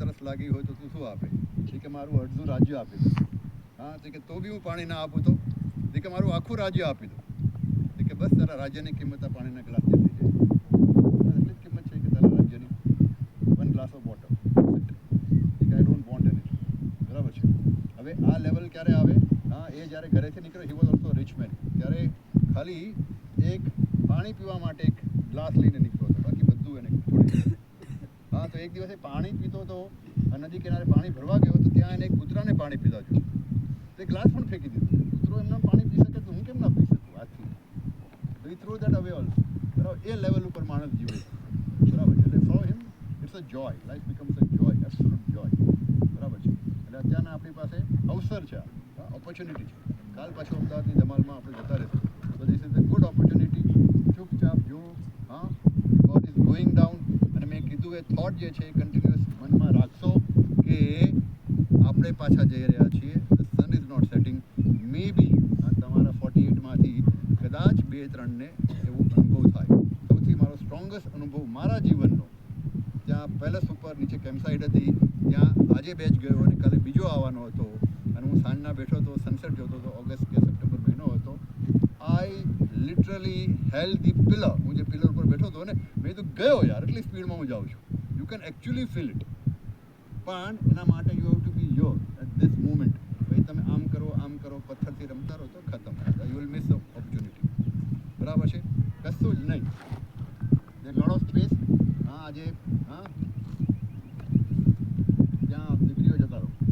તરસ લાગી હોય તો તું શું આપે? એ કે મારું અડધું રાજ્ય આપી દો. હા, તો કે તો બી હું પાણી ના આપું તો? એ કે મારું આખું રાજ્ય આપી દો. એ કે બસ તારા રાજ્યની કિંમત આ પાણીના ગ્લાસ જેટલી છે. એટલી જ કિંમત છે કે તારા રાજ્યની વન ગ્લાસ ઓફ વોટર. કે આઈ ડોન્ટ વોન્ટ એની. બરાબર છે. હવે આ લેવલ ક્યારે આવે? હા, એ જ્યારે ઘરેથી નીકળ્યો, he was also rich main. ત્યારે ખાલી એક પાણી પીવા માટે એક ગ્લાસ લઈને નીકળ્યો હતો, બાકી બધું એને છોડી. હા, તો એક દિવસે પાણી પીતો હતો, નદી કિનારે પાણી ભરવા ગયો તો ત્યાં એને એક કૂતરાને પાણી પીધા જોયું. તો એ ગ્લાસ પણ ફેંકી દીધું. કૂતરો એમના પાણી પી શકે તો હું કેમ ના પી શકું આજથી? તો ઈ થ્રો દેટ અવે ઓલ્સો. બરાબર, એ લેવલ ઉપર માણસ જીવે છે. બરાબર છે. એટલે for him it's a joy. Life becomes a joy, absolute joy. બરાબર છે. એટલે અત્યારના આપણી પાસે અવસર છે, ઓપોર્ચ્યુનિટી છે. કાલ પાછું અમદાવાદની ધમાલમાં આપણે જતા રહીશું. તો this is a good opportunity. ચૂપચાપ જો. હા, ગોડ ઇઝ ગોઈંગ ડાઉન. અને મેં કીધું એ થોટ જે છે એ કન્ટિન્યુઅસ મનમાં રાખશો કે આપણે પાછા જઈ રહ્યા છીએ. The sun is not setting. Maybe તમારા 48માંથી કદાચ 2-3ને એવો અનુભવ થાય. સૌથી મારો સ્ટ્રોંગેસ્ટ અનુભવ મારા જીવનનો, ત્યાં પેલેસ ઉપર નીચે કેમ્પસાઇટ હતી, ત્યાં આજે બેચ ગયો અને કાલે બીજો આવવાનો હતો, અને હું સાંજના બેઠો હતો, સનસેટ જોતો હતો. ઓગસ્ટ કે સપ્ટેમ્બર મહિનો હતો. આઈ લિટરલી હેલ્ડ ધી પિલર. હું જે પિલર ઉપર બેઠો હતો ને, મેં તો ગયો યાર, એટલી સ્પીડમાં હું જાઉં છું. You can actually feel it. પણ એના માટે you have to be your at this moment. ભાઈ તમે આમ કરો, પથ્થરથી રમતા રહો તો ખતમ. You will miss the opportunity. બરાબર છે? કશું જ નહીં.